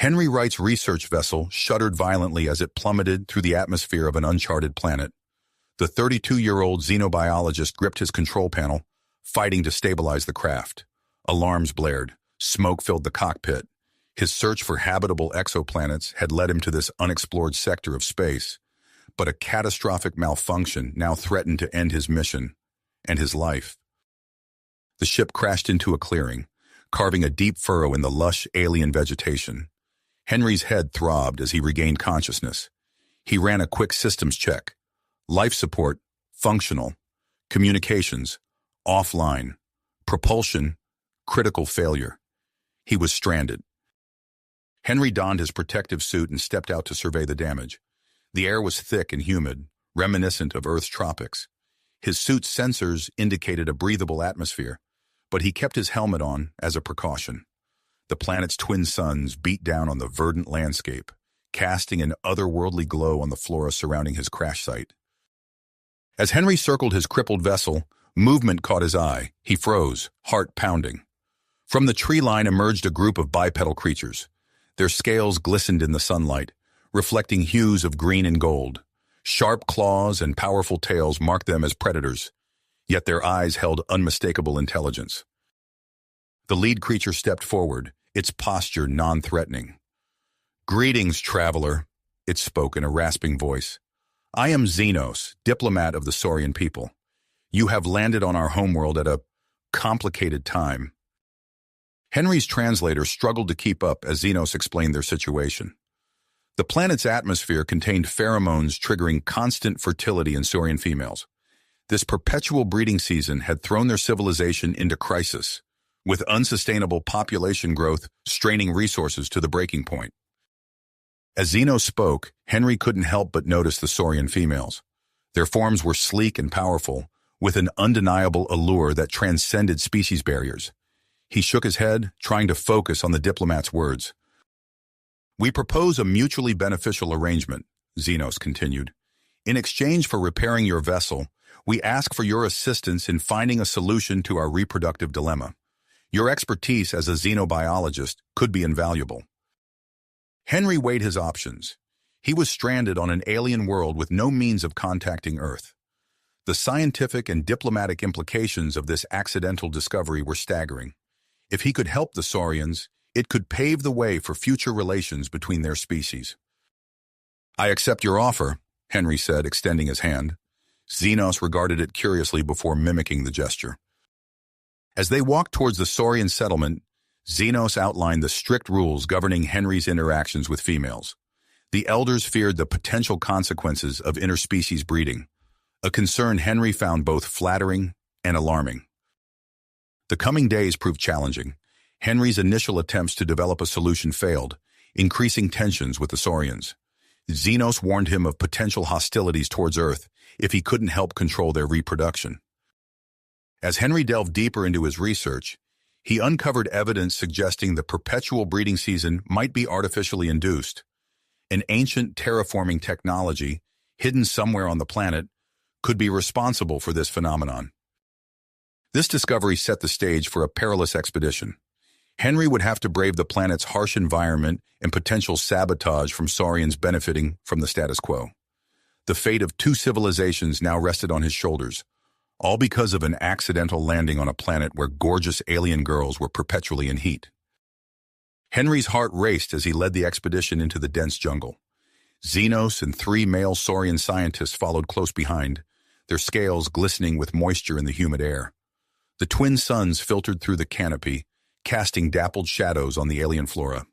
Henry Wright's research vessel shuddered violently as it plummeted through the atmosphere of an uncharted planet. The 32-year-old xenobiologist gripped his control panel, fighting to stabilize the craft. Alarms blared. Smoke filled the cockpit. His search for habitable exoplanets had led him to this unexplored sector of space, but a catastrophic malfunction now threatened to end his mission and his life. The ship crashed into a clearing, carving a deep furrow in the lush alien vegetation. Henry's head throbbed as he regained consciousness. He ran a quick systems check. Life support, functional. Communications, offline. Propulsion, critical failure. He was stranded. Henry donned his protective suit and stepped out to survey the damage. The air was thick and humid, reminiscent of Earth's tropics. His suit's sensors indicated a breathable atmosphere, but he kept his helmet on as a precaution. The planet's twin suns beat down on the verdant landscape, casting an otherworldly glow on the flora surrounding his crash site. As Henry circled his crippled vessel, movement caught his eye. He froze, heart pounding. From the tree line emerged a group of bipedal creatures. Their scales glistened in the sunlight, reflecting hues of green and gold. Sharp claws and powerful tails marked them as predators, yet their eyes held unmistakable intelligence. The lead creature stepped forward, its posture non-threatening. "Greetings, traveler," it spoke in a rasping voice. "I am Xenos, diplomat of the Sorian people. You have landed on our homeworld at a complicated time." Henry's translator struggled to keep up as Xenos explained their situation. The planet's atmosphere contained pheromones triggering constant fertility in Sorian females. This perpetual breeding season had thrown their civilization into crisis, with unsustainable population growth straining resources to the breaking point. As Xenos spoke, Henry couldn't help but notice the Sorian females. Their forms were sleek and powerful, with an undeniable allure that transcended species barriers. He shook his head, trying to focus on the diplomat's words. "We propose a mutually beneficial arrangement," Xenos continued. "In exchange for repairing your vessel, we ask for your assistance in finding a solution to our reproductive dilemma. Your expertise as a xenobiologist could be invaluable." Henry weighed his options. He was stranded on an alien world with no means of contacting Earth. The scientific and diplomatic implications of this accidental discovery were staggering. If he could help the Sorians, it could pave the way for future relations between their species. "I accept your offer," Henry said, extending his hand. Xenos regarded it curiously before mimicking the gesture. As they walked towards the Sorian settlement, Xenos outlined the strict rules governing Henry's interactions with females. The elders feared the potential consequences of interspecies breeding, a concern Henry found both flattering and alarming. The coming days proved challenging. Henry's initial attempts to develop a solution failed, increasing tensions with the Sorians. Xenos warned him of potential hostilities towards Earth if he couldn't help control their reproduction. As Henry delved deeper into his research, he uncovered evidence suggesting the perpetual breeding season might be artificially induced. An ancient terraforming technology, hidden somewhere on the planet, could be responsible for this phenomenon. This discovery set the stage for a perilous expedition. Henry would have to brave the planet's harsh environment and potential sabotage from Sorians benefiting from the status quo. The fate of two civilizations now rested on his shoulders, all because of an accidental landing on a planet where gorgeous alien girls were perpetually in heat. Henry's heart raced as he led the expedition into the dense jungle. Xenos and 3 male Sorian scientists followed close behind, their scales glistening with moisture in the humid air. The twin suns filtered through the canopy, casting dappled shadows on the alien flora.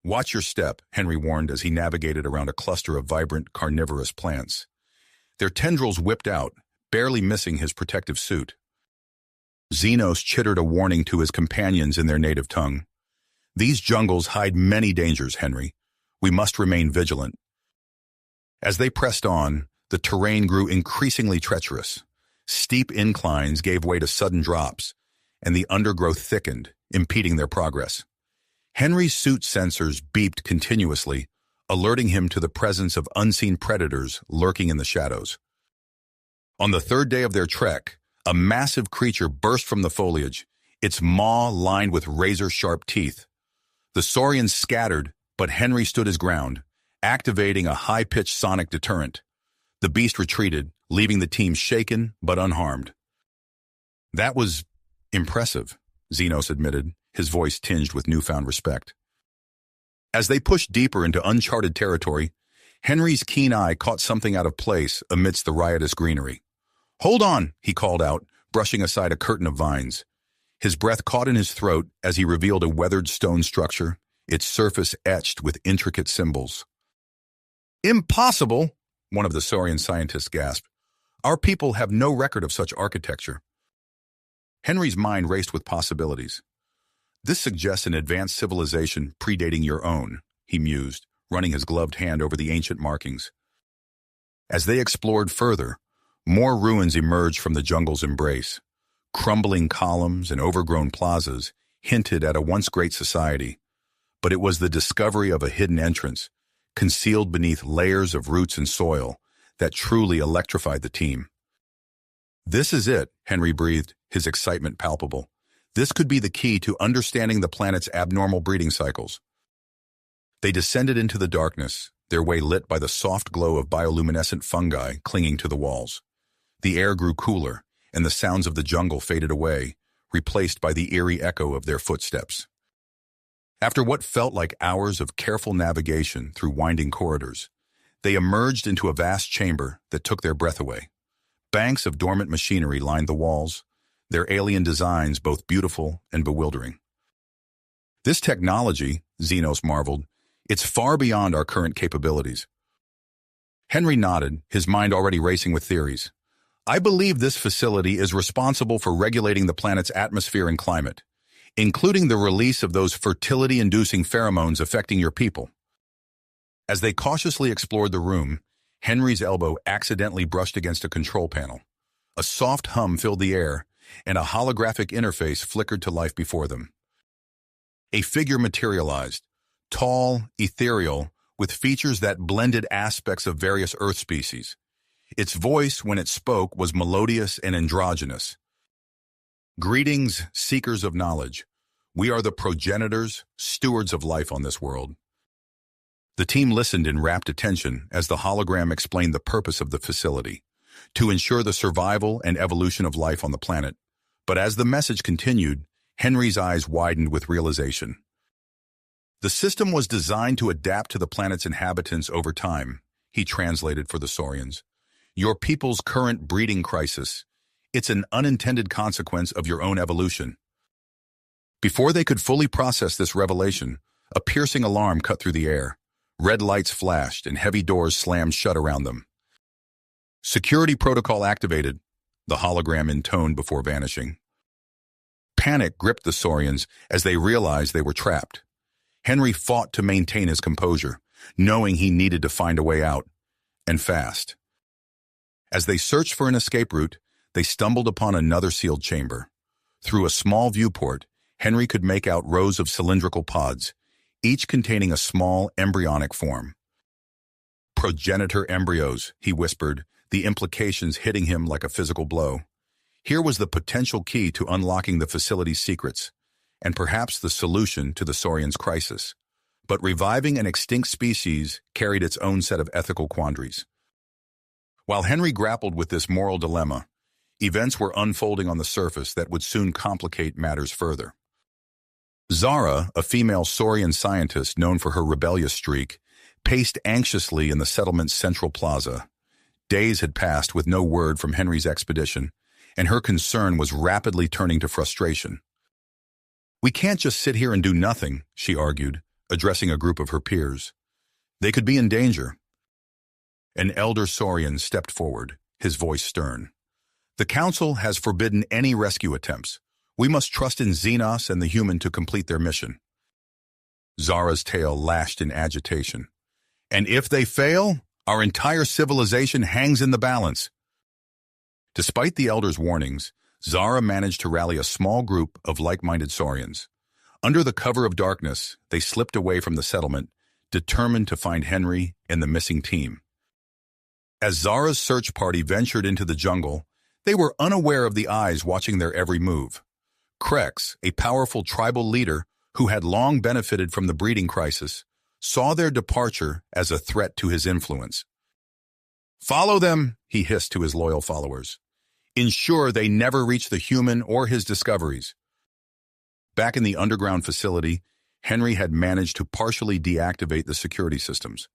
"Watch your step," Henry warned as he navigated around a cluster of vibrant, carnivorous plants. Their tendrils whipped out, barely missing his protective suit. Xenos chittered a warning to his companions in their native tongue. "These jungles hide many dangers, Henry. We must remain vigilant." As they pressed on, the terrain grew increasingly treacherous. Steep inclines gave way to sudden drops, and the undergrowth thickened, impeding their progress. Henry's suit sensors beeped continuously, alerting him to the presence of unseen predators lurking in the shadows. On the 3rd day of their trek, a massive creature burst from the foliage, its maw lined with razor-sharp teeth. The Sorians scattered, but Henry stood his ground, activating a high-pitched sonic deterrent. The beast retreated, leaving the team shaken but unharmed. That was impressive, Xenos admitted, his voice tinged with newfound respect. As they pushed deeper into uncharted territory, Henry's keen eye caught something out of place amidst the riotous greenery. "Hold on," he called out, brushing aside a curtain of vines. His breath caught in his throat as he revealed a weathered stone structure, its surface etched with intricate symbols. "Impossible!" one of the Sorian scientists gasped. "Our people have no record of such architecture." Henry's mind raced with possibilities. "This suggests an advanced civilization predating your own," he mused, running his gloved hand over the ancient markings. As they explored further, more ruins emerged from the jungle's embrace. Crumbling columns and overgrown plazas hinted at a once great society, but it was the discovery of a hidden entrance, concealed beneath layers of roots and soil, that truly electrified the team. "This is it," Henry breathed, his excitement palpable. "This could be the key to understanding the planet's abnormal breeding cycles." They descended into the darkness, their way lit by the soft glow of bioluminescent fungi clinging to the walls. The air grew cooler, and the sounds of the jungle faded away, replaced by the eerie echo of their footsteps. After what felt like hours of careful navigation through winding corridors, they emerged into a vast chamber that took their breath away. Banks of dormant machinery lined the walls, their alien designs both beautiful and bewildering. "This technology," Xenos marveled, "it's far beyond our current capabilities." Henry nodded, his mind already racing with theories. "I believe this facility is responsible for regulating the planet's atmosphere and climate, including the release of those fertility-inducing pheromones affecting your people." As they cautiously explored the room, Henry's elbow accidentally brushed against a control panel. A soft hum filled the air, and a holographic interface flickered to life before them. A figure materialized, tall, ethereal, with features that blended aspects of various Earth species. Its voice, when it spoke, was melodious and androgynous. "Greetings, seekers of knowledge. We are the progenitors, stewards of life on this world." The team listened in rapt attention as the hologram explained the purpose of the facility, to ensure the survival and evolution of life on the planet. But as the message continued, Henry's eyes widened with realization. The system was designed to adapt to the planet's inhabitants over time, he translated for the Sorians. "Your people's current breeding crisis, it's an unintended consequence of your own evolution." Before they could fully process this revelation, a piercing alarm cut through the air. Red lights flashed and heavy doors slammed shut around them. "Security protocol activated," the hologram intoned before vanishing. Panic gripped the Sorians as they realized they were trapped. Henry fought to maintain his composure, knowing he needed to find a way out, and fast. As they searched for an escape route, they stumbled upon another sealed chamber. Through a small viewport, Henry could make out rows of cylindrical pods, each containing a small embryonic form. "Progenitor embryos," he whispered, the implications hitting him like a physical blow. Here was the potential key to unlocking the facility's secrets, and perhaps the solution to the Sorians' crisis. But reviving an extinct species carried its own set of ethical quandaries. While Henry grappled with this moral dilemma, events were unfolding on the surface that would soon complicate matters further. Zara, a female Sorian scientist known for her rebellious streak, paced anxiously in the settlement's central plaza. Days had passed with no word from Henry's expedition, and her concern was rapidly turning to frustration. "We can't just sit here and do nothing," she argued, addressing a group of her peers. "They could be in danger." An elder Sorian stepped forward, his voice stern. "The Council has forbidden any rescue attempts. We must trust in Xenos and the human to complete their mission." Zara's tail lashed in agitation. "And if they fail, our entire civilization hangs in the balance." Despite the elder's warnings, Zara managed to rally a small group of like-minded Sorians. Under the cover of darkness, they slipped away from the settlement, determined to find Henry and the missing team. As Zara's search party ventured into the jungle, they were unaware of the eyes watching their every move. Krex, a powerful tribal leader who had long benefited from the breeding crisis, saw their departure as a threat to his influence. "Follow them," he hissed to his loyal followers. "Ensure they never reach the human or his discoveries." Back in the underground facility, Henry had managed to partially deactivate the security systems.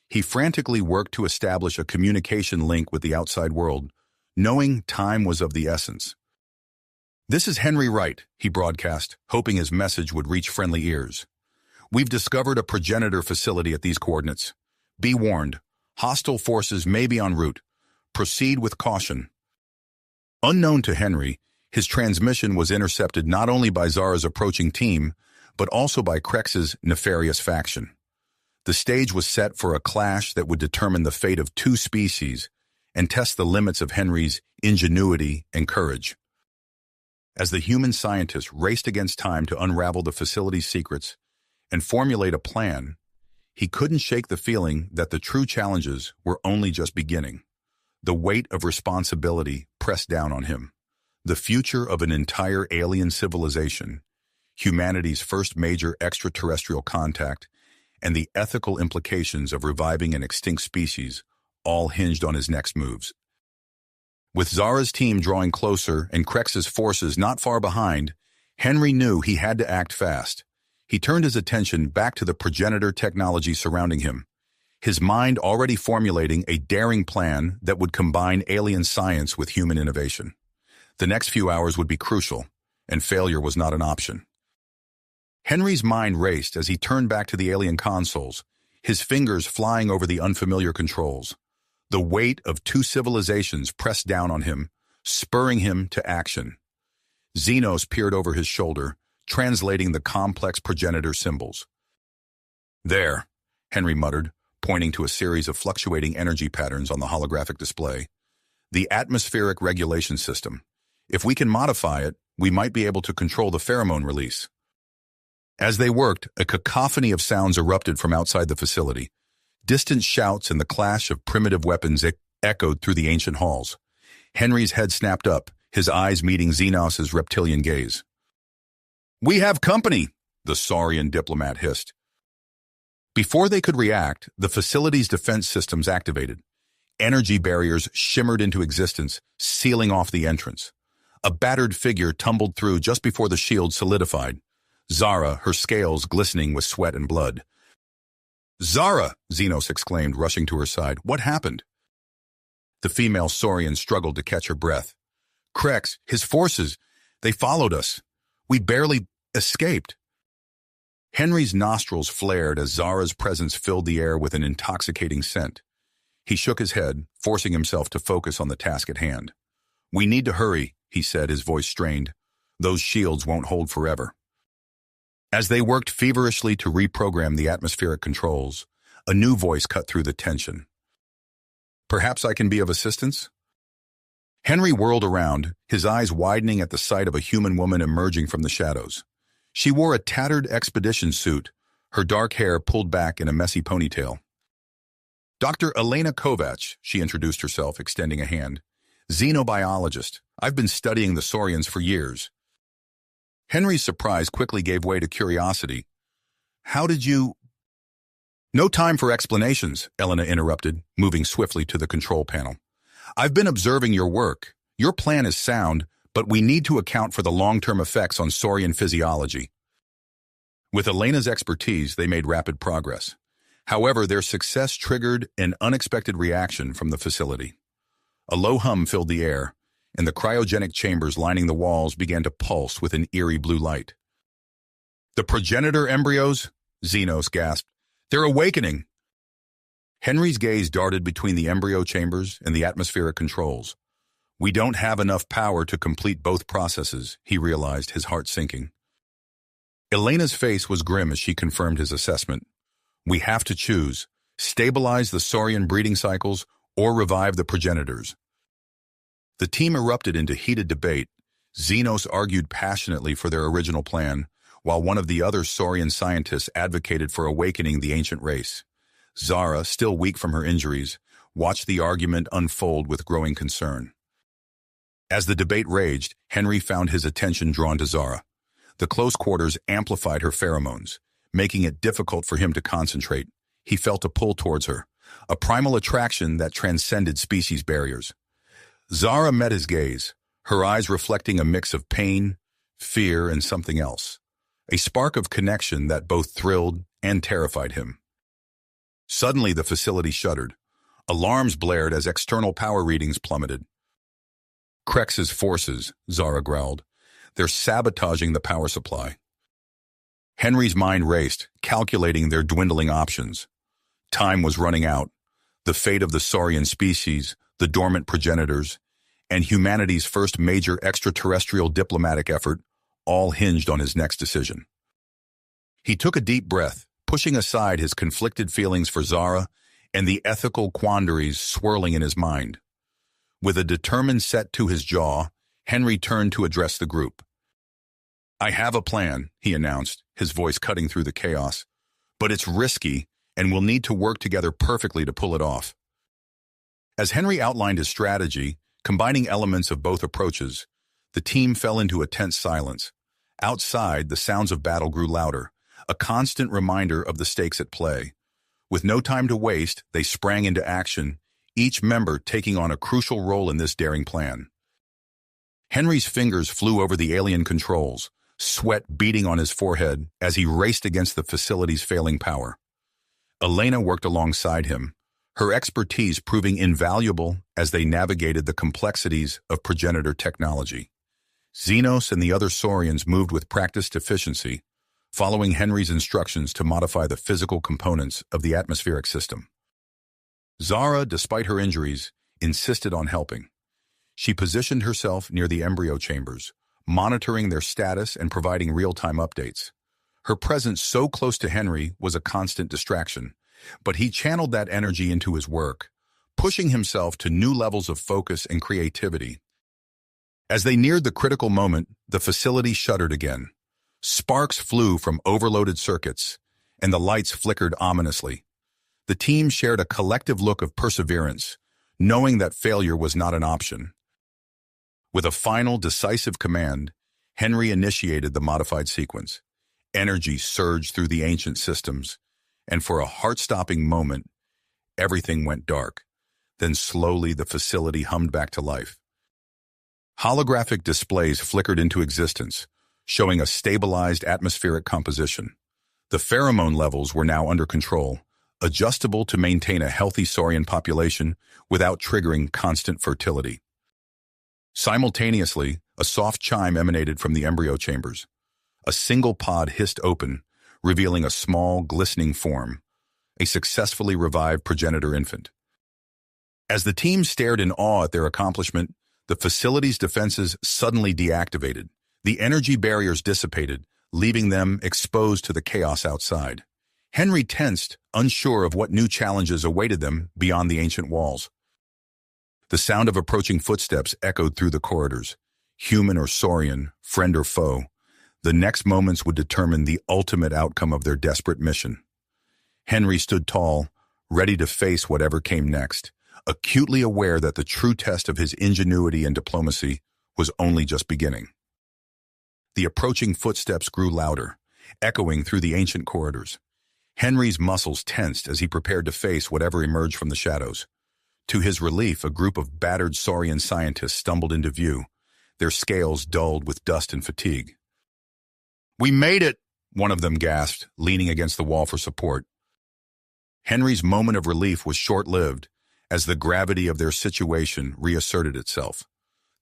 He frantically worked to establish a communication link with the outside world, knowing time was of the essence. "This is Henry Wright," he broadcast, hoping his message would reach friendly ears. "We've discovered a progenitor facility at these coordinates. Be warned, hostile forces may be en route. Proceed with caution." Unknown to Henry, his transmission was intercepted not only by Zara's approaching team, but also by Krex's nefarious faction. The stage was set for a clash that would determine the fate of two species and test the limits of Henry's ingenuity and courage. As the human scientist raced against time to unravel the facility's secrets and formulate a plan, he couldn't shake the feeling that the true challenges were only just beginning. The weight of responsibility pressed down on him. The future of an entire alien civilization, humanity's first major extraterrestrial contact, and the ethical implications of reviving an extinct species all hinged on his next moves. With Zara's team drawing closer and Krex's forces not far behind, Henry knew he had to act fast. He turned his attention back to the progenitor technology surrounding him, his mind already formulating a daring plan that would combine alien science with human innovation. The next few hours would be crucial, and failure was not an option. Henry's mind raced as he turned back to the alien consoles, his fingers flying over the unfamiliar controls. The weight of two civilizations pressed down on him, spurring him to action. Xenos peered over his shoulder, translating the complex progenitor symbols. "There," Henry muttered, pointing to a series of fluctuating energy patterns on the holographic display. "The atmospheric regulation system. If we can modify it, we might be able to control the pheromone release." As they worked, a cacophony of sounds erupted from outside the facility. Distant shouts and the clash of primitive weapons echoed through the ancient halls. Henry's head snapped up, his eyes meeting Xenos' reptilian gaze. "We have company," the Sorian diplomat hissed. Before they could react, the facility's defense systems activated. Energy barriers shimmered into existence, sealing off the entrance. A battered figure tumbled through just before the shield solidified. Zara, her scales glistening with sweat and blood. "Zara!" Xenos exclaimed, rushing to her side. "What happened?" The female Sorian struggled to catch her breath. "Krex, his forces, they followed us. We barely escaped." Henry's nostrils flared as Zara's presence filled the air with an intoxicating scent. He shook his head, forcing himself to focus on the task at hand. "We need to hurry," he said, his voice strained. "Those shields won't hold forever." As they worked feverishly to reprogram the atmospheric controls, a new voice cut through the tension. "Perhaps I can be of assistance?" Henry whirled around, his eyes widening at the sight of a human woman emerging from the shadows. She wore a tattered expedition suit, her dark hair pulled back in a messy ponytail. "Dr. Elena Kovacs," she introduced herself, extending a hand. "Xenobiologist. I've been studying the Sorians for years." Henry's surprise quickly gave way to curiosity. "How did you—" "No time for explanations," Elena interrupted, moving swiftly to the control panel. "I've been observing your work. Your plan is sound, but we need to account for the long-term effects on Sorian physiology." With Elena's expertise, they made rapid progress. However, their success triggered an unexpected reaction from the facility. A low hum filled the air, and the cryogenic chambers lining the walls began to pulse with an eerie blue light. "The progenitor embryos?" Xenos gasped. "They're awakening!" Henry's gaze darted between the embryo chambers and the atmospheric controls. "We don't have enough power to complete both processes," he realized, his heart sinking. Elena's face was grim as she confirmed his assessment. "We have to choose, stabilize the Sorian breeding cycles or revive the progenitors." The team erupted into heated debate. Xenos argued passionately for their original plan, while one of the other Sorian scientists advocated for awakening the ancient race. Zara, still weak from her injuries, watched the argument unfold with growing concern. As the debate raged, Henry found his attention drawn to Zara. The close quarters amplified her pheromones, making it difficult for him to concentrate. He felt a pull towards her, a primal attraction that transcended species barriers. Zara met his gaze, her eyes reflecting a mix of pain, fear, and something else. A spark of connection that both thrilled and terrified him. Suddenly, the facility shuddered. Alarms blared as external power readings plummeted. "Krex's forces," Zara growled. "They're sabotaging the power supply." Henry's mind raced, calculating their dwindling options. Time was running out. The fate of the Sorian species, the dormant progenitors, and humanity's first major extraterrestrial diplomatic effort all hinged on his next decision. He took a deep breath, pushing aside his conflicted feelings for Zara and the ethical quandaries swirling in his mind. With a determined set to his jaw, Henry turned to address the group. "I have a plan," he announced, his voice cutting through the chaos. "But it's risky, and we'll need to work together perfectly to pull it off." As Henry outlined his strategy, combining elements of both approaches, the team fell into a tense silence. Outside, the sounds of battle grew louder, a constant reminder of the stakes at play. With no time to waste, they sprang into action, each member taking on a crucial role in this daring plan. Henry's fingers flew over the alien controls, sweat beading on his forehead as he raced against the facility's failing power. Elena worked alongside him, her expertise proving invaluable as they navigated the complexities of progenitor technology. Xenos and the other Sorians moved with practiced efficiency, following Henry's instructions to modify the physical components of the atmospheric system. Zara, despite her injuries, insisted on helping. She positioned herself near the embryo chambers, monitoring their status and providing real-time updates. Her presence so close to Henry was a constant distraction, but he channeled that energy into his work, pushing himself to new levels of focus and creativity. As they neared the critical moment, the facility shuddered again. Sparks flew from overloaded circuits, and the lights flickered ominously. The team shared a collective look of perseverance, knowing that failure was not an option. With a final, decisive command, Henry initiated the modified sequence. Energy surged through the ancient systems, and for a heart-stopping moment, everything went dark. Then slowly the facility hummed back to life. Holographic displays flickered into existence, showing a stabilized atmospheric composition. The pheromone levels were now under control, adjustable to maintain a healthy Saurian population without triggering constant fertility. Simultaneously, a soft chime emanated from the embryo chambers. A single pod hissed open, revealing a small, glistening form, a successfully revived progenitor infant. As the team stared in awe at their accomplishment, the facility's defenses suddenly deactivated. The energy barriers dissipated, leaving them exposed to the chaos outside. Henry tensed, unsure of what new challenges awaited them beyond the ancient walls. The sound of approaching footsteps echoed through the corridors. Human or Saurian, friend or foe, the next moments would determine the ultimate outcome of their desperate mission. Henry stood tall, ready to face whatever came next, acutely aware that the true test of his ingenuity and diplomacy was only just beginning. The approaching footsteps grew louder, echoing through the ancient corridors. Henry's muscles tensed as he prepared to face whatever emerged from the shadows. To his relief, a group of battered Sorian scientists stumbled into view, their scales dulled with dust and fatigue. "We made it!" one of them gasped, leaning against the wall for support. Henry's moment of relief was short-lived, as the gravity of their situation reasserted itself.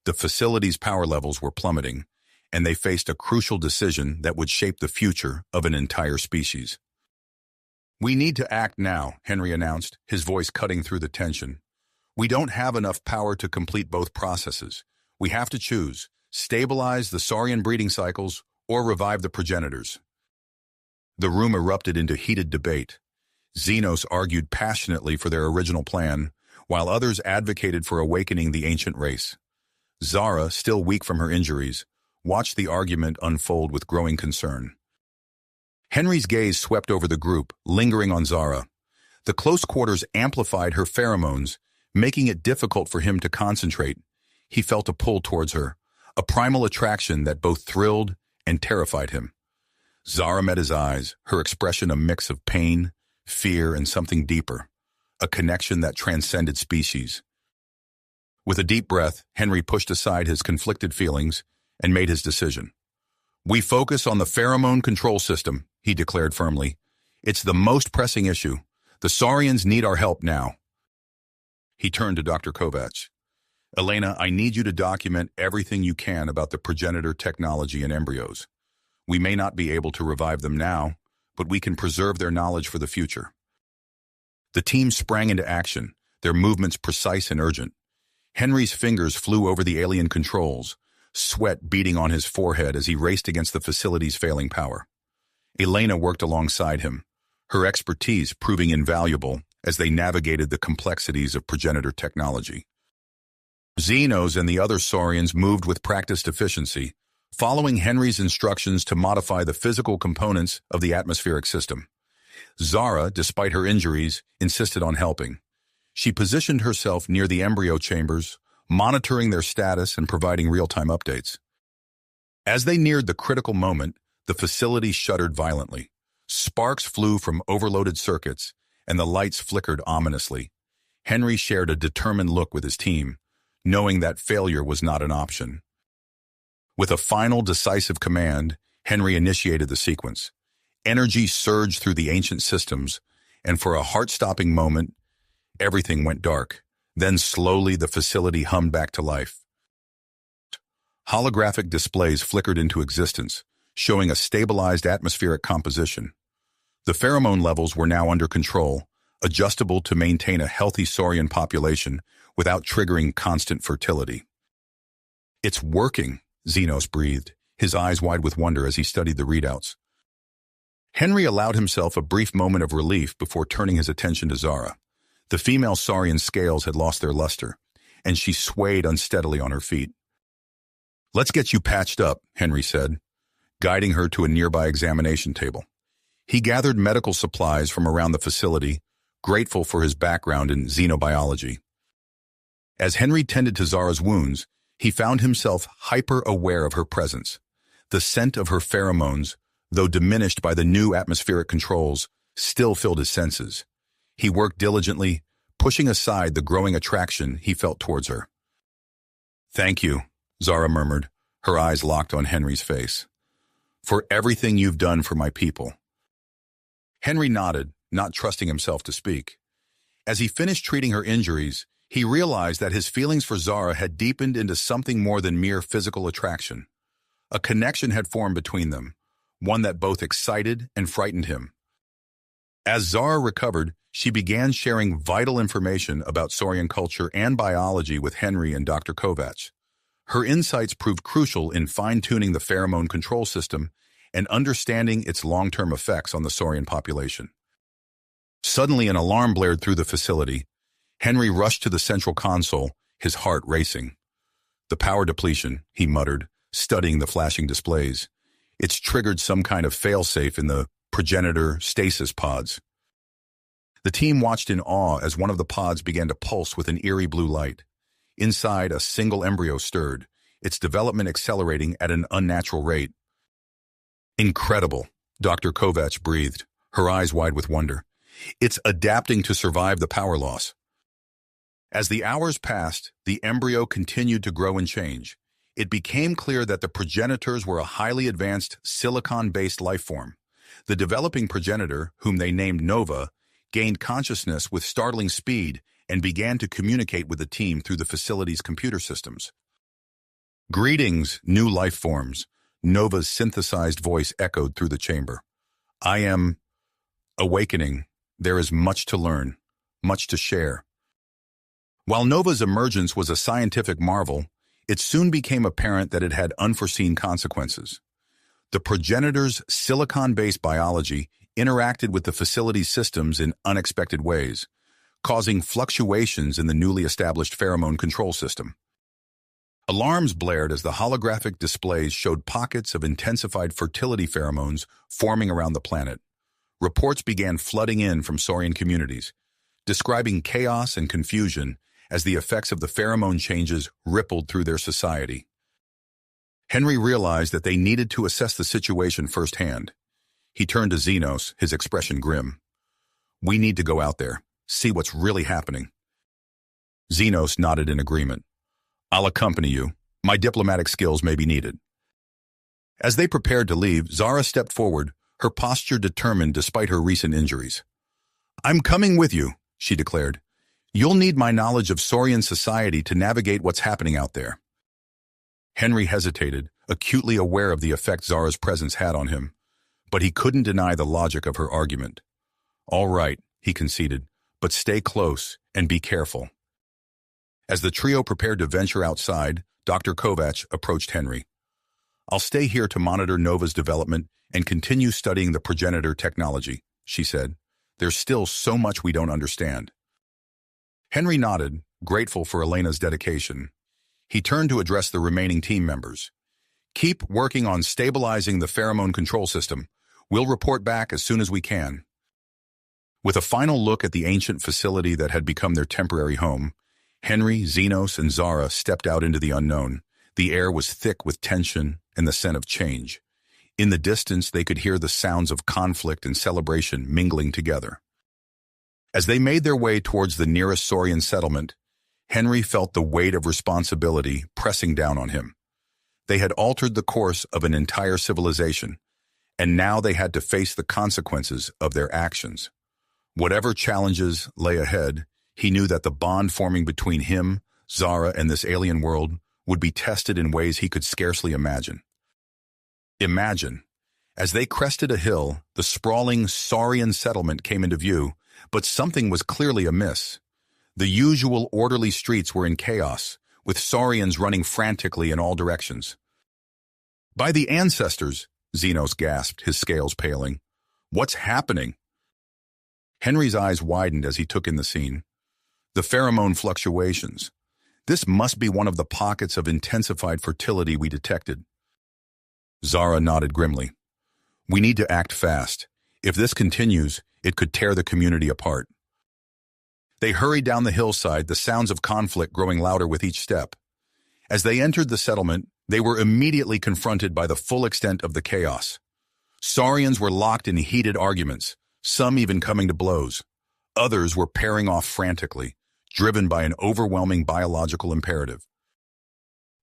The facility's power levels were plummeting, and they faced a crucial decision that would shape the future of an entire species. "We need to act now," Henry announced, his voice cutting through the tension. "We don't have enough power to complete both processes. We have to choose, stabilize the Saurian breeding cycles or revive the progenitors." The room erupted into heated debate. Xenos argued passionately for their original plan, while others advocated for awakening the ancient race. Zara, still weak from her injuries, watched the argument unfold with growing concern. Henry's gaze swept over the group, lingering on Zara. The close quarters amplified her pheromones, making it difficult for him to concentrate. He felt a pull towards her, a primal attraction that both thrilled and terrified him. Zara met his eyes, her expression a mix of pain, fear, and something deeper, a connection that transcended species. With a deep breath, Henry pushed aside his conflicted feelings and made his decision. "We focus on the pheromone control system," he declared firmly. "It's the most pressing issue. The Sorians need our help now." He turned to Dr. Kovacs. "Elena, I need you to document everything you can about the progenitor technology in embryos. We may not be able to revive them now, but we can preserve their knowledge for the future." The team sprang into action, their movements precise and urgent. Henry's fingers flew over the alien controls, sweat beading on his forehead as he raced against the facility's failing power. Elena worked alongside him, her expertise proving invaluable as they navigated the complexities of progenitor technology. Xenos and the other Sorians moved with practiced efficiency, following Henry's instructions to modify the physical components of the atmospheric system. Zara, despite her injuries, insisted on helping. She positioned herself near the embryo chambers, monitoring their status and providing real-time updates. As they neared the critical moment, the facility shuddered violently. Sparks flew from overloaded circuits, and the lights flickered ominously. Henry shared a determined look with his team, knowing that failure was not an option. With a final decisive command, Henry initiated the sequence. Energy surged through the ancient systems, and for a heart-stopping moment, everything went dark. Then slowly the facility hummed back to life. Holographic displays flickered into existence, showing a stabilized atmospheric composition. The pheromone levels were now under control, adjustable to maintain a healthy Saurian population without triggering constant fertility. "It's working," Xenos breathed, his eyes wide with wonder as he studied the readouts. Henry allowed himself a brief moment of relief before turning his attention to Zara. The female Saurian scales had lost their luster, and she swayed unsteadily on her feet. "Let's get you patched up," Henry said, guiding her to a nearby examination table. He gathered medical supplies from around the facility, grateful for his background in xenobiology. As Henry tended to Zara's wounds, he found himself hyper-aware of her presence. The scent of her pheromones, though diminished by the new atmospheric controls, still filled his senses. He worked diligently, pushing aside the growing attraction he felt towards her. "Thank you," Zara murmured, her eyes locked on Henry's face. "For everything you've done for my people." Henry nodded, not trusting himself to speak. As he finished treating her injuries, he realized that his feelings for Zara had deepened into something more than mere physical attraction. A connection had formed between them, one that both excited and frightened him. As Zara recovered, she began sharing vital information about Saurian culture and biology with Henry and Dr. Kovacs. Her insights proved crucial in fine-tuning the pheromone control system and understanding its long-term effects on the Saurian population. Suddenly, an alarm blared through the facility. Henry rushed to the central console, his heart racing. "The power depletion," he muttered, studying the flashing displays. "It's triggered some kind of failsafe in the progenitor stasis pods." The team watched in awe as one of the pods began to pulse with an eerie blue light. Inside, a single embryo stirred, its development accelerating at an unnatural rate. "Incredible," Dr. Kovacs breathed, her eyes wide with wonder. "It's adapting to survive the power loss." As the hours passed, the embryo continued to grow and change. It became clear that the progenitors were a highly advanced silicon-based life form. The developing progenitor, whom they named Nova, gained consciousness with startling speed and began to communicate with the team through the facility's computer systems. "Greetings, new life forms," Nova's synthesized voice echoed through the chamber. "I am awakening. There is much to learn, much to share." While Nova's emergence was a scientific marvel, it soon became apparent that it had unforeseen consequences. The progenitor's silicon-based biology interacted with the facility's systems in unexpected ways, causing fluctuations in the newly established pheromone control system. Alarms blared as the holographic displays showed pockets of intensified fertility pheromones forming around the planet. Reports began flooding in from Saurian communities, describing chaos and confusion as the effects of the pheromone changes rippled through their society. Henry realized that they needed to assess the situation firsthand. He turned to Xenos, his expression grim. "We need to go out there, see what's really happening." Xenos nodded in agreement. "I'll accompany you. My diplomatic skills may be needed." As they prepared to leave, Zara stepped forward, her posture determined despite her recent injuries. "I'm coming with you," she declared. "You'll need my knowledge of Sorian society to navigate what's happening out there." Henry hesitated, acutely aware of the effect Zara's presence had on him, but he couldn't deny the logic of her argument. "All right," he conceded, "but stay close and be careful." As the trio prepared to venture outside, Dr. Kovacs approached Henry. "I'll stay here to monitor Nova's development and continue studying the progenitor technology," she said. "There's still so much we don't understand." Henry nodded, grateful for Elena's dedication. He turned to address the remaining team members. "Keep working on stabilizing the pheromone control system. We'll report back as soon as we can." With a final look at the ancient facility that had become their temporary home, Henry, Xenos, and Zara stepped out into the unknown. The air was thick with tension and the scent of change. In the distance, they could hear the sounds of conflict and celebration mingling together. As they made their way towards the nearest Sorian settlement, Henry felt the weight of responsibility pressing down on him. They had altered the course of an entire civilization, and now they had to face the consequences of their actions. Whatever challenges lay ahead, he knew that the bond forming between him, Zara, and this alien world would be tested in ways he could scarcely imagine. As they crested a hill, the sprawling Sorian settlement came into view, but something was clearly amiss. The usual orderly streets were in chaos, with Sorians running frantically in all directions. "By the ancestors," Xenos gasped, his scales paling. "What's happening?" Henry's eyes widened as he took in the scene. The pheromone fluctuations. This must be one of the pockets of intensified fertility we detected. Zara nodded grimly. "We need to act fast. If this continues, it could tear the community apart." They hurried down the hillside, the sounds of conflict growing louder with each step. As they entered the settlement, they were immediately confronted by the full extent of the chaos. Sorians were locked in heated arguments, some even coming to blows. Others were pairing off frantically, driven by an overwhelming biological imperative.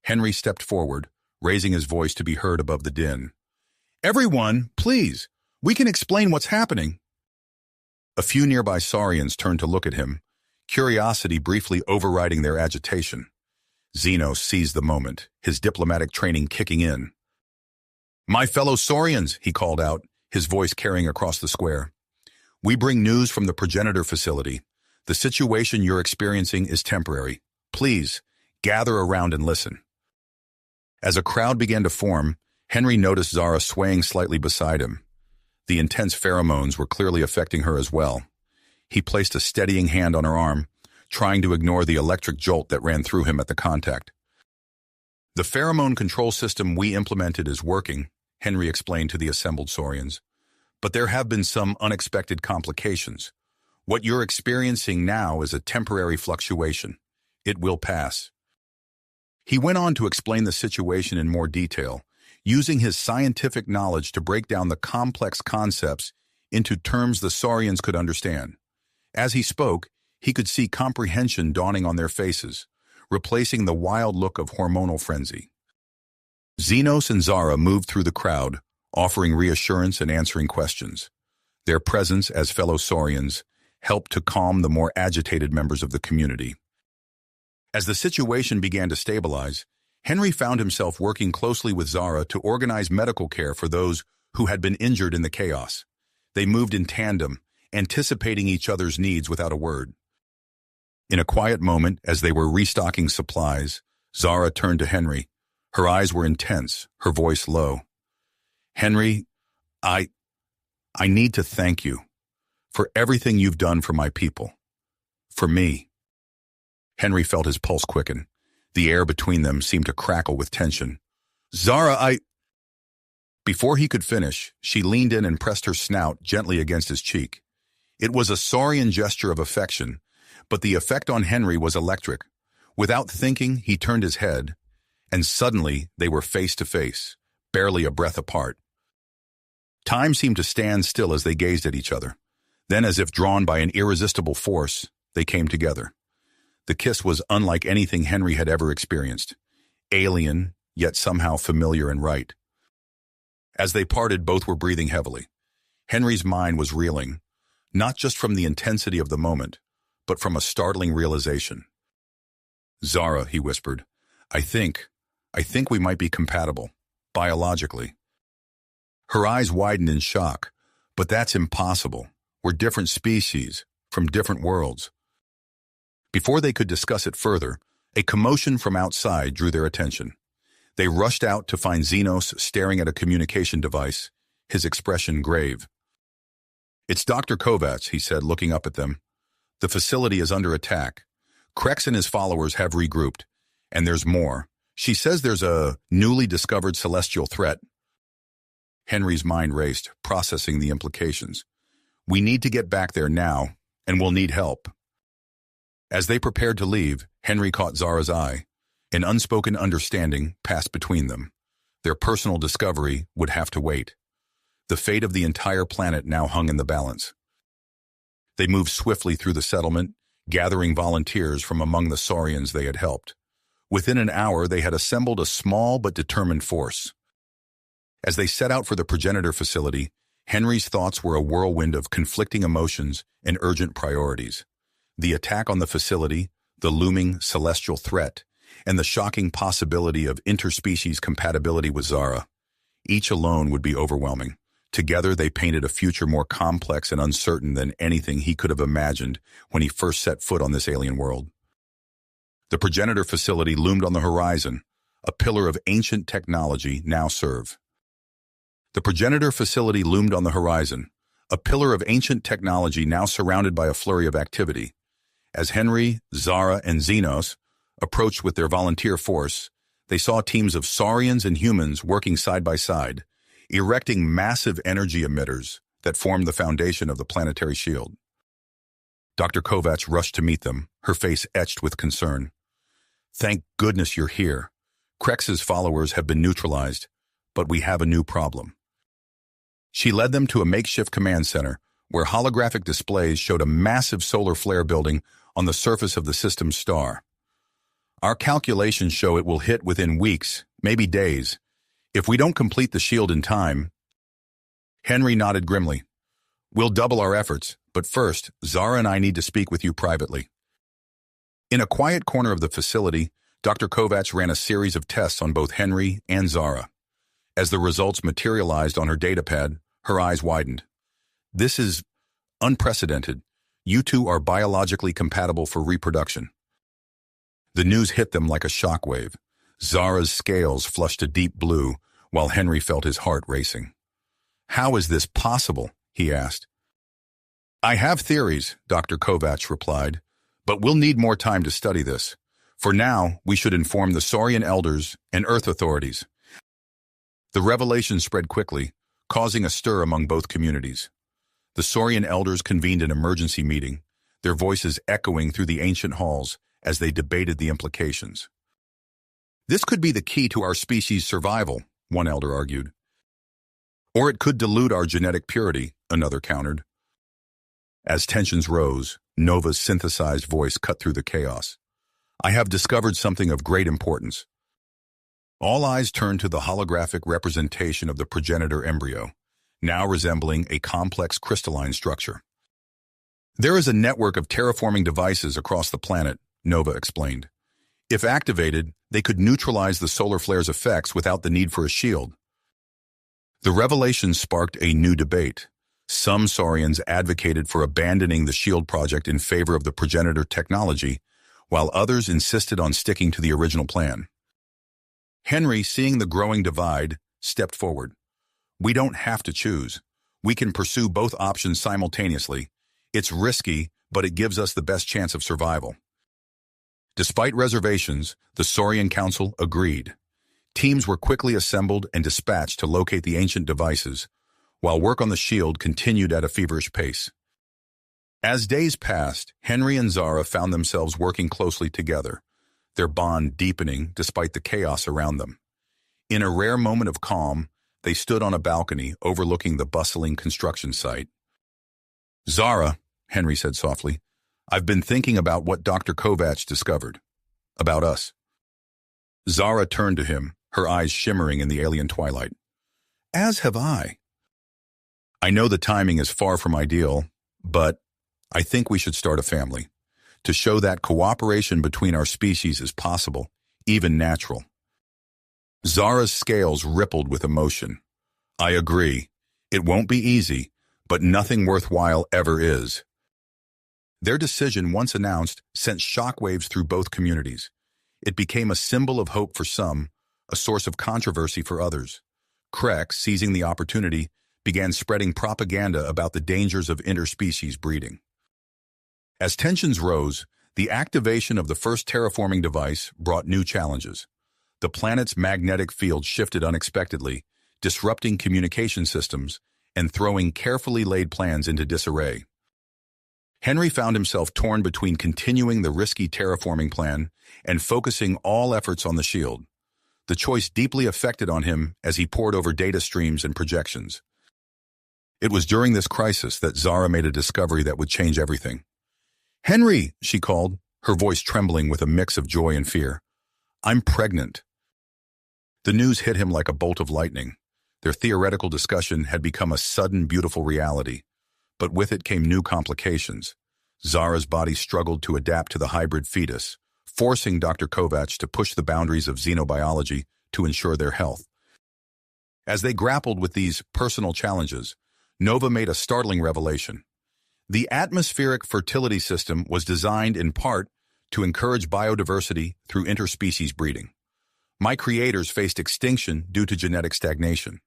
Henry stepped forward, raising his voice to be heard above the din. "Everyone, please, we can explain what's happening." A few nearby Sorians turned to look at him, curiosity briefly overriding their agitation. Xenos seized the moment, his diplomatic training kicking in. "My fellow Sorians," he called out, his voice carrying across the square. "We bring news from the progenitor facility. The situation you're experiencing is temporary. Please, gather around and listen." As a crowd began to form, Henry noticed Zara swaying slightly beside him. The intense pheromones were clearly affecting her as well. He placed a steadying hand on her arm, trying to ignore the electric jolt that ran through him at the contact. "The pheromone control system we implemented is working," Henry explained to the assembled Sorians. "But there have been some unexpected complications. What you're experiencing now is a temporary fluctuation. It will pass." He went on to explain the situation in more detail, using his scientific knowledge to break down the complex concepts into terms the Sorians could understand. As he spoke, he could see comprehension dawning on their faces, replacing the wild look of hormonal frenzy. Xenos and Zara moved through the crowd, offering reassurance and answering questions. Their presence as fellow Sorians helped to calm the more agitated members of the community. As the situation began to stabilize, Henry found himself working closely with Zara to organize medical care for those who had been injured in the chaos. They moved in tandem, anticipating each other's needs without a word. In a quiet moment, as they were restocking supplies, Zara turned to Henry. Her eyes were intense, her voice low. "Henry, I need to thank you for everything you've done for my people. For me." Henry felt his pulse quicken. The air between them seemed to crackle with tension. "Zara, Before he could finish, she leaned in and pressed her snout gently against his cheek. It was a Sorian gesture of affection, but the effect on Henry was electric. Without thinking, he turned his head, and suddenly they were face to face, barely a breath apart. Time seemed to stand still as they gazed at each other. Then, as if drawn by an irresistible force, they came together. The kiss was unlike anything Henry had ever experienced. Alien, yet somehow familiar and right. As they parted, both were breathing heavily. Henry's mind was reeling, not just from the intensity of the moment, but from a startling realization. "Zara," he whispered, I think we might be compatible, biologically." Her eyes widened in shock. "But that's impossible. We're different species, from different worlds." Before they could discuss it further, a commotion from outside drew their attention. They rushed out to find Xenos staring at a communication device, his expression grave. "It's Dr. Kovacs," he said, looking up at them. "The facility is under attack. Krex and his followers have regrouped, and there's more. She says there's a newly discovered celestial threat." Henry's mind raced, processing the implications. "We need to get back there now, and we'll need help." As they prepared to leave, Henry caught Zara's eye. An unspoken understanding passed between them. Their personal discovery would have to wait. The fate of the entire planet now hung in the balance. They moved swiftly through the settlement, gathering volunteers from among the Sorians they had helped. Within an hour, they had assembled a small but determined force. As they set out for the progenitor facility, Henry's thoughts were a whirlwind of conflicting emotions and urgent priorities. The attack on the facility, the looming celestial threat, and the shocking possibility of interspecies compatibility with Zara. Each alone would be overwhelming. Together, they painted a future more complex and uncertain than anything he could have imagined when he first set foot on this alien world. The progenitor facility loomed on the horizon, a pillar of ancient technology now serve. The progenitor facility loomed on the horizon, a pillar of ancient technology now surrounded by a flurry of activity. As Henry, Zara, and Xenos approached with their volunteer force, they saw teams of Sorians and humans working side by side, erecting massive energy emitters that formed the foundation of the planetary shield. Dr. Kovacs rushed to meet them, her face etched with concern. "Thank goodness you're here. Krex's followers have been neutralized, but we have a new problem." She led them to a makeshift command center, where holographic displays showed a massive solar flare building on the surface of the system's star. "Our calculations show it will hit within weeks, maybe days. If we don't complete the shield in time..." Henry nodded grimly. "We'll double our efforts, but first, Zara and I need to speak with you privately." In a quiet corner of the facility, Dr. Kovacs ran a series of tests on both Henry and Zara. As the results materialized on her datapad, her eyes widened. "This is unprecedented. You two are biologically compatible for reproduction." The news hit them like a shockwave. Zara's scales flushed a deep blue, while Henry felt his heart racing. "How is this possible?" he asked. "I have theories," Dr. Kovacs replied, "but we'll need more time to study this. For now, we should inform the Sorian elders and Earth authorities." The revelation spread quickly, causing a stir among both communities. The Sorian elders convened an emergency meeting, their voices echoing through the ancient halls as they debated the implications. "This could be the key to our species' survival," one elder argued. "Or it could dilute our genetic purity," another countered. As tensions rose, Nova's synthesized voice cut through the chaos. "I have discovered something of great importance." All eyes turned to the holographic representation of the progenitor embryo, now resembling a complex crystalline structure. "There is a network of terraforming devices across the planet," Nova explained. "If activated, they could neutralize the solar flare's effects without the need for a shield." The revelation sparked a new debate. Some Sorians advocated for abandoning the shield project in favor of the progenitor technology, while others insisted on sticking to the original plan. Henry, seeing the growing divide, stepped forward. "We don't have to choose. We can pursue both options simultaneously. It's risky, but it gives us the best chance of survival." Despite reservations, the Sorian Council agreed. Teams were quickly assembled and dispatched to locate the ancient devices, while work on the shield continued at a feverish pace. As days passed, Henry and Zara found themselves working closely together. their bond deepening despite the chaos around them. In a rare moment of calm, they stood on a balcony overlooking the bustling construction site. "Zara," Henry said softly, "I've been thinking about what Dr. Kovacs discovered. About us." Zara turned to him, her eyes shimmering in the alien twilight. "As have I. I know the timing is far from ideal, but I think we should start a family, to show that cooperation between our species is possible, even natural." Zara's scales rippled with emotion. "I agree. It won't be easy, but nothing worthwhile ever is." Their decision, once announced, sent shockwaves through both communities. It became a symbol of hope for some, a source of controversy for others. Krex, seizing the opportunity, began spreading propaganda about the dangers of interspecies breeding. As tensions rose, the activation of the first terraforming device brought new challenges. The planet's magnetic field shifted unexpectedly, disrupting communication systems and throwing carefully laid plans into disarray. Henry found himself torn between continuing the risky terraforming plan and focusing all efforts on the shield. The choice deeply affected on him as he pored over data streams and projections. It was during this crisis that Zara made a discovery that would change everything. "Henry," she called, her voice trembling with a mix of joy and fear. "I'm pregnant." The news hit him like a bolt of lightning. Their theoretical discussion had become a sudden, beautiful reality. But with it came new complications. Zara's body struggled to adapt to the hybrid fetus, forcing Dr. Kovacs to push the boundaries of xenobiology to ensure their health. As they grappled with these personal challenges, Nova made a startling revelation. The atmospheric fertility system was designed in part to encourage biodiversity through interspecies breeding. My creators faced extinction due to genetic stagnation.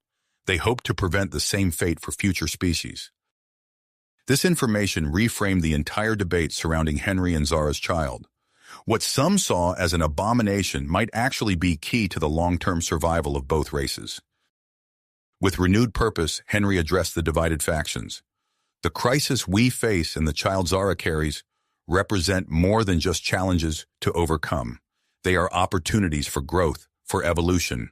They hoped to prevent the same fate for future species. This information reframed the entire debate surrounding Henry and Zara's child. What some saw as an abomination might actually be key to the long-term survival of both races. With renewed purpose, Henry addressed the divided factions. The crisis we face and the child Zara carries represent more than just challenges to overcome. They are opportunities for growth, for evolution.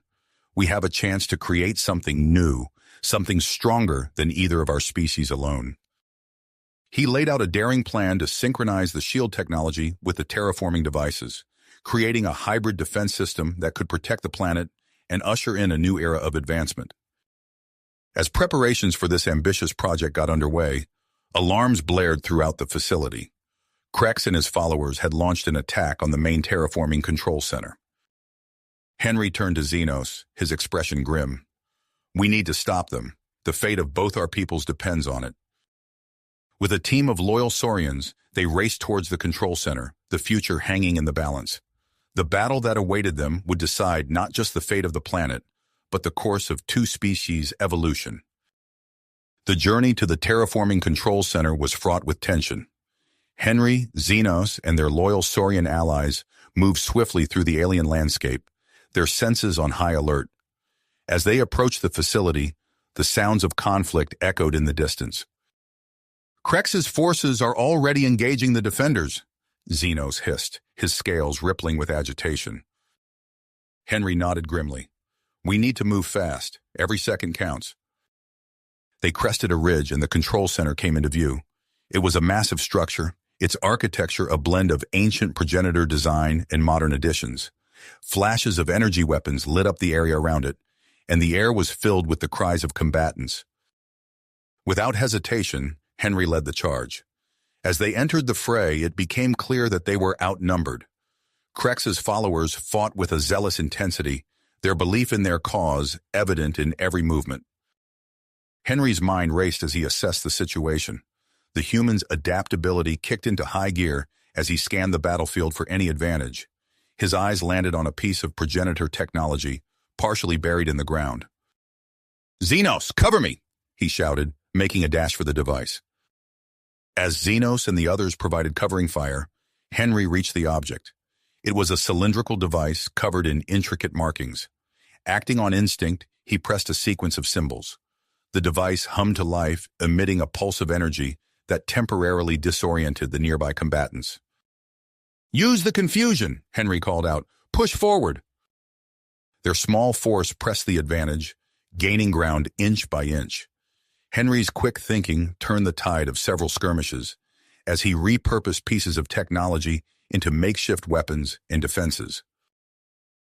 We have a chance to create something new, something stronger than either of our species alone. He laid out a daring plan to synchronize the shield technology with the terraforming devices, creating a hybrid defense system that could protect the planet and usher in a new era of advancement. As preparations for this ambitious project got underway, alarms blared throughout the facility. Krex and his followers had launched an attack on the main terraforming control center. Henry turned to Xenos, his expression grim. "We need to stop them. The fate of both our peoples depends on it." With a team of loyal Sorians, they raced towards the control center, the future hanging in the balance. The battle that awaited them would decide not just the fate of the planet, but the course of two species' evolution. The journey to the terraforming control center was fraught with tension. Henry, Xenos, and their loyal Sorian allies moved swiftly through the alien landscape, their senses on high alert. As they approached the facility, the sounds of conflict echoed in the distance. "Krex's forces are already engaging the defenders," Xenos hissed, his scales rippling with agitation. Henry nodded grimly. "We need to move fast. Every second counts." They crested a ridge and the control center came into view. It was a massive structure, its architecture a blend of ancient progenitor design and modern additions. Flashes of energy weapons lit up the area around it, and the air was filled with the cries of combatants. Without hesitation, Henry led the charge. As they entered the fray, it became clear that they were outnumbered. Krex's followers fought with a zealous intensity, their belief in their cause evident in every movement. Henry's mind raced as he assessed the situation. The human's adaptability kicked into high gear as he scanned the battlefield for any advantage. His eyes landed on a piece of progenitor technology, partially buried in the ground. "Xenos, cover me!" he shouted, making a dash for the device. As Xenos and the others provided covering fire, Henry reached the object. It was a cylindrical device covered in intricate markings. Acting on instinct, he pressed a sequence of symbols. The device hummed to life, emitting a pulse of energy that temporarily disoriented the nearby combatants. Use the confusion, Henry called out. Push forward. Their small force pressed the advantage, gaining ground inch by inch. Henry's quick thinking turned the tide of several skirmishes as he repurposed pieces of technology into makeshift weapons and defenses.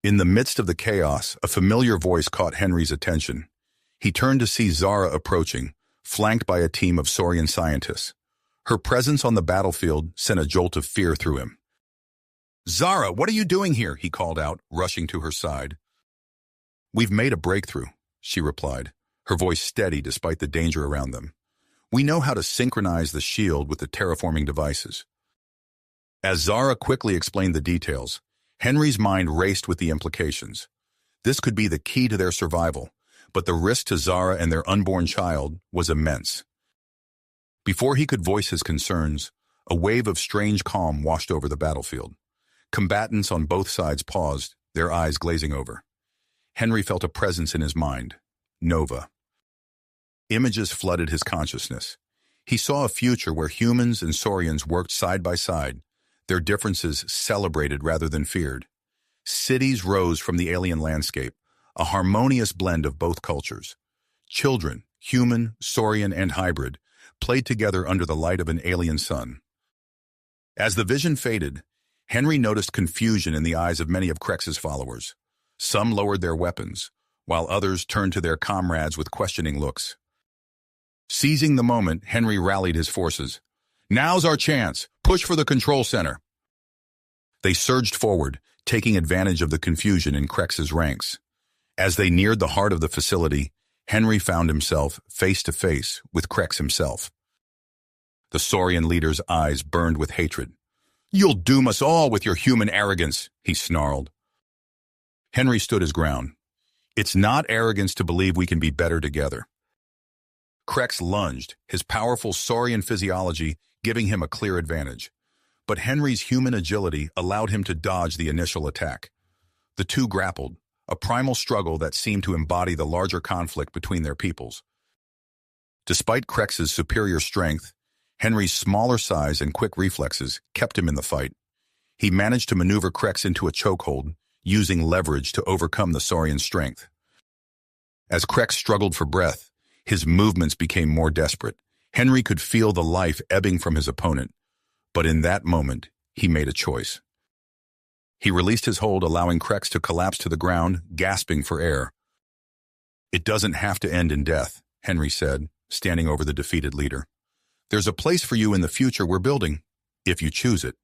In the midst of the chaos, a familiar voice caught Henry's attention. He turned to see Zara approaching, flanked by a team of Sorian scientists. Her presence on the battlefield sent a jolt of fear through him. "Zara, what are you doing here?" he called out, rushing to her side. "We've made a breakthrough," she replied, her voice steady despite the danger around them. "We know how to synchronize the shield with the terraforming devices." As Zara quickly explained the details, Henry's mind raced with the implications. This could be the key to their survival, but the risk to Zara and their unborn child was immense. Before he could voice his concerns, a wave of strange calm washed over the battlefield. Combatants on both sides paused, their eyes glazing over. Henry felt a presence in his mind. Nova. Images flooded his consciousness. He saw a future where humans and Sorians worked side by side, their differences celebrated rather than feared. Cities rose from the alien landscape, a harmonious blend of both cultures. Children, human, Sorian, and hybrid, played together under the light of an alien sun. As the vision faded, Henry noticed confusion in the eyes of many of Krex's followers. Some lowered their weapons, while others turned to their comrades with questioning looks. Seizing the moment, Henry rallied his forces. "Now's our chance! Push for the control center!" They surged forward, taking advantage of the confusion in Krex's ranks. As they neared the heart of the facility, Henry found himself face to face with Krex himself. The Sorian leader's eyes burned with hatred. "You'll doom us all with your human arrogance," he snarled. Henry stood his ground. "It's not arrogance to believe we can be better together." Krex lunged, his powerful Sorian physiology giving him a clear advantage. But Henry's human agility allowed him to dodge the initial attack. The two grappled, a primal struggle that seemed to embody the larger conflict between their peoples. Despite Krex's superior strength, Henry's smaller size and quick reflexes kept him in the fight. He managed to maneuver Krex into a chokehold, using leverage to overcome the Sorian strength. As Krex struggled for breath, his movements became more desperate. Henry could feel the life ebbing from his opponent, but in that moment, he made a choice. He released his hold, allowing Krex to collapse to the ground, gasping for air. "It doesn't have to end in death," Henry said, standing over the defeated leader. "There's a place for you in the future we're building, if you choose it."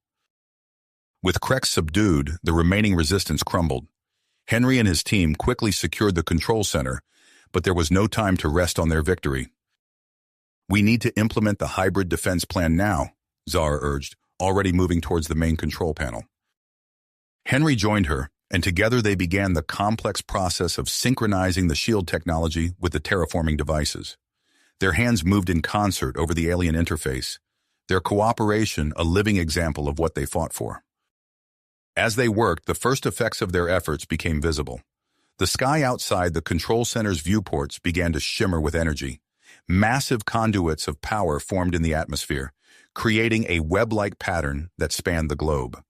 With Krex subdued, the remaining resistance crumbled. Henry and his team quickly secured the control center, but there was no time to rest on their victory. "We need to implement the hybrid defense plan now," Zara urged, already moving towards the main control panel. Henry joined her, and together they began the complex process of synchronizing the shield technology with the terraforming devices. Their hands moved in concert over the alien interface, their cooperation a living example of what they fought for. As they worked, the first effects of their efforts became visible. The sky outside the control center's viewports began to shimmer with energy. Massive conduits of power formed in the atmosphere, creating a web-like pattern that spanned the globe.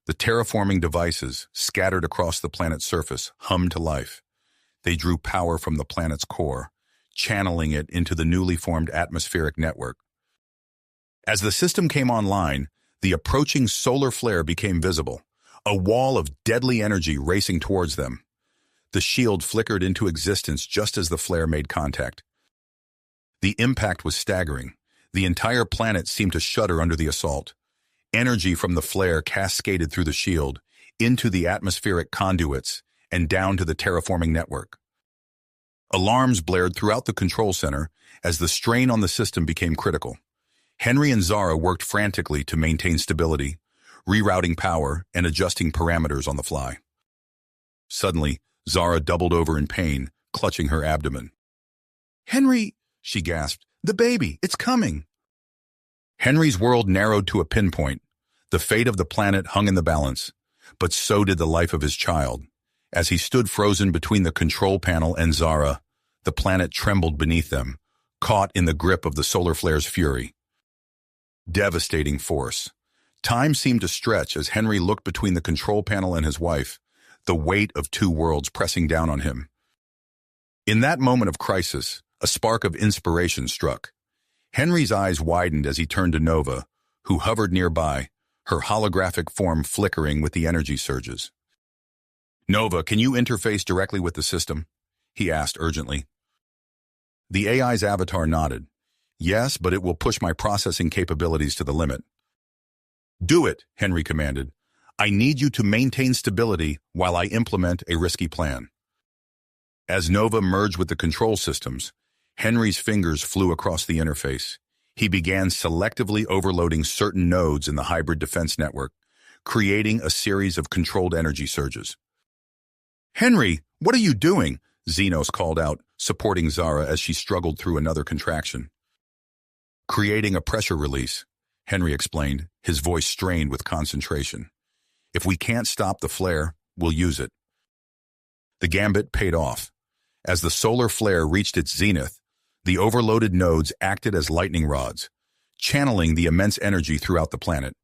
The terraforming devices, scattered across the planet's surface, hummed to life. They drew power from the planet's core, channeling it into the newly formed atmospheric network. As the system came online, the approaching solar flare became visible, a wall of deadly energy racing towards them. The shield flickered into existence just as the flare made contact. The impact was staggering. The entire planet seemed to shudder under the assault. Energy from the flare cascaded through the shield, into the atmospheric conduits, and down to the terraforming network. Alarms blared throughout the control center as the strain on the system became critical. Henry and Zara worked frantically to maintain stability, rerouting power and adjusting parameters on the fly. Suddenly, Zara doubled over in pain, clutching her abdomen. "Henry," she gasped, "the baby, it's coming." Henry's world narrowed to a pinpoint. The fate of the planet hung in the balance, but so did the life of his child. As he stood frozen between the control panel and Zara, the planet trembled beneath them, caught in the grip of the solar flare's fury. Devastating force. Time seemed to stretch as Henry looked between the control panel and his wife, the weight of two worlds pressing down on him. In that moment of crisis, a spark of inspiration struck. Henry's eyes widened as he turned to Nova, who hovered nearby, her holographic form flickering with the energy surges. "Nova, can you interface directly with the system?" he asked urgently. The AI's avatar nodded. "Yes, but it will push my processing capabilities to the limit." "Do it," Henry commanded. "I need you to maintain stability while I implement a risky plan." As Nova merged with the control systems, Henry's fingers flew across the interface. He began selectively overloading certain nodes in the hybrid defense network, creating a series of controlled energy surges. "Henry, what are you doing?" Xenos called out, supporting Zara as she struggled through another contraction. "Creating a pressure release," Henry explained, his voice strained with concentration. "If we can't stop the flare, we'll use it." The gambit paid off. As the solar flare reached its zenith, the overloaded nodes acted as lightning rods, channeling the immense energy throughout the planet.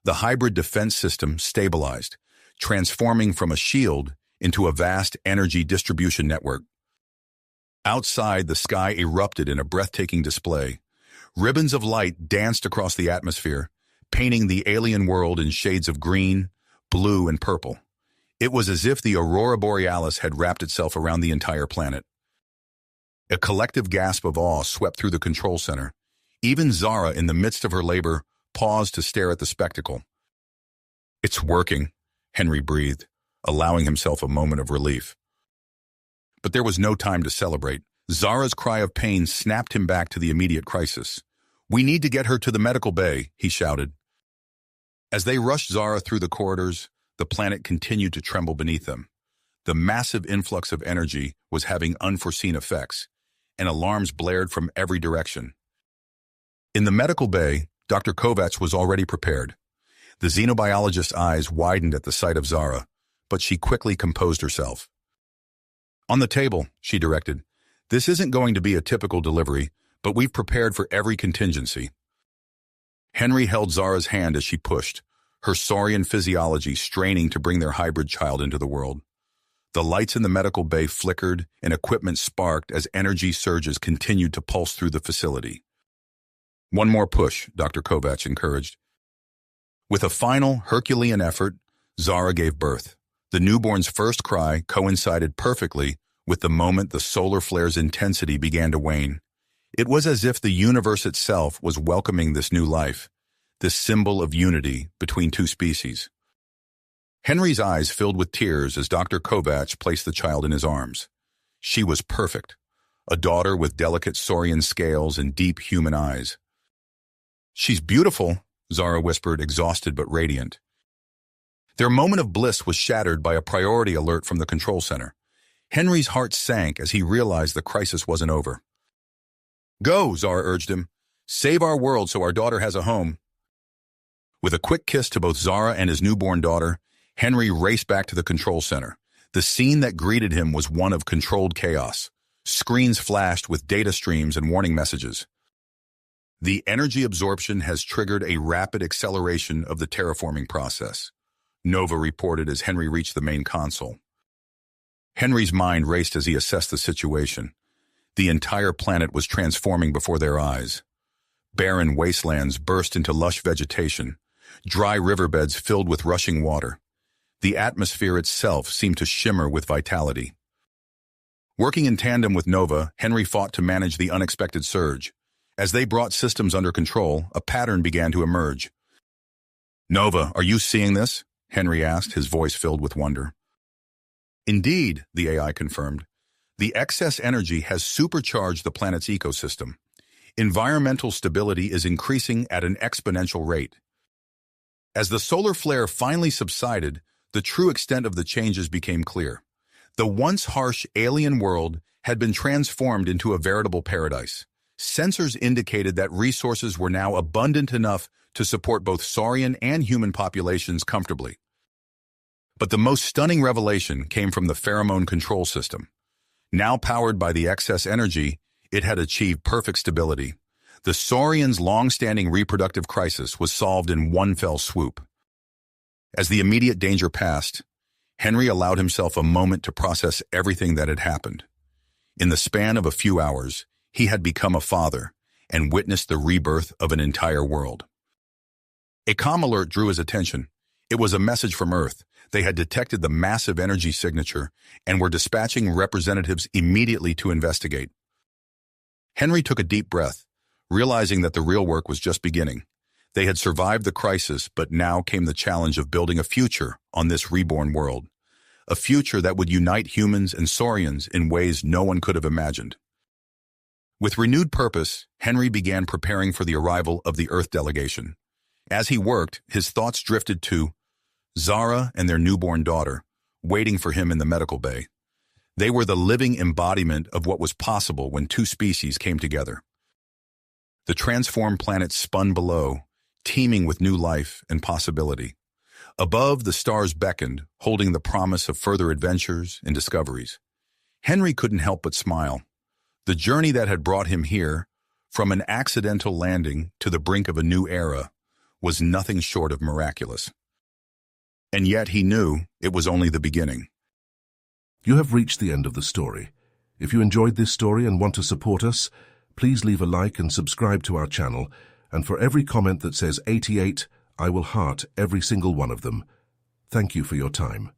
The hybrid defense system stabilized, transforming from a shield into a vast energy distribution network. Outside, the sky erupted in a breathtaking display. Ribbons of light danced across the atmosphere, painting the alien world in shades of green, blue, and purple. It was as if the aurora borealis had wrapped itself around the entire planet. A collective gasp of awe swept through the control center. Even Zara, in the midst of her labor, paused to stare at the spectacle. "It's working," Henry breathed, allowing himself a moment of relief. But there was no time to celebrate. Zara's cry of pain snapped him back to the immediate crisis. "We need to get her to the medical bay," he shouted. As they rushed Zara through the corridors, the planet continued to tremble beneath them. The massive influx of energy was having unforeseen effects, and alarms blared from every direction. In the medical bay, Dr. Kovacs was already prepared. The xenobiologist's eyes widened at the sight of Zara, but she quickly composed herself. "On the table," she directed. "This isn't going to be a typical delivery, but we've prepared for every contingency." Henry held Zara's hand as she pushed, her Sorian physiology straining to bring their hybrid child into the world. The lights in the medical bay flickered and equipment sparked as energy surges continued to pulse through the facility. "One more push," Dr. Kovacs encouraged. With a final Herculean effort, Zara gave birth. The newborn's first cry coincided perfectly with the moment the solar flare's intensity began to wane. It was as if the universe itself was welcoming this new life, this symbol of unity between two species. Henry's eyes filled with tears as Dr. Kovacs placed the child in his arms. She was perfect, a daughter with delicate Sorian scales and deep human eyes. "She's beautiful," Zara whispered, exhausted but radiant. Their moment of bliss was shattered by a priority alert from the control center. Henry's heart sank as he realized the crisis wasn't over. "Go," Zara urged him. "Save our world so our daughter has a home." With a quick kiss to both Zara and his newborn daughter, Henry raced back to the control center. The scene that greeted him was one of controlled chaos. Screens flashed with data streams and warning messages. "The energy absorption has triggered a rapid acceleration of the terraforming process," Nova reported as Henry reached the main console. Henry's mind raced as he assessed the situation. The entire planet was transforming before their eyes. Barren wastelands burst into lush vegetation, dry riverbeds filled with rushing water. The atmosphere itself seemed to shimmer with vitality. Working in tandem with Nova, Henry fought to manage the unexpected surge. As they brought systems under control, a pattern began to emerge. "Nova, are you seeing this?" Henry asked, his voice filled with wonder. "Indeed," the AI confirmed. "The excess energy has supercharged the planet's ecosystem. Environmental stability is increasing at an exponential rate." As the solar flare finally subsided, the true extent of the changes became clear. The once harsh alien world had been transformed into a veritable paradise. Sensors indicated that resources were now abundant enough to support both Saurian and human populations comfortably. But the most stunning revelation came from the pheromone control system. Now powered by the excess energy, it had achieved perfect stability. The Sorians' long-standing reproductive crisis was solved in one fell swoop. As the immediate danger passed, Henry allowed himself a moment to process everything that had happened. In the span of a few hours, he had become a father and witnessed the rebirth of an entire world. A comm alert drew his attention. It was a message from Earth. They had detected the massive energy signature and were dispatching representatives immediately to investigate. Henry took a deep breath, realizing that the real work was just beginning. They had survived the crisis, but now came the challenge of building a future on this reborn world. A future that would unite humans and Sorians in ways no one could have imagined. With renewed purpose, Henry began preparing for the arrival of the Earth delegation. As he worked, his thoughts drifted to Zara and their newborn daughter, waiting for him in the medical bay. They were the living embodiment of what was possible when two species came together. The transformed planet spun below, teeming with new life and possibility. Above, the stars beckoned, holding the promise of further adventures and discoveries. Henry couldn't help but smile. The journey that had brought him here, from an accidental landing to the brink of a new era, was nothing short of miraculous. And yet he knew it was only the beginning. You have reached the end of the story. If you enjoyed this story and want to support us, please leave a like and subscribe to our channel, and for every comment that says 88, I will heart every single one of them. Thank you for your time.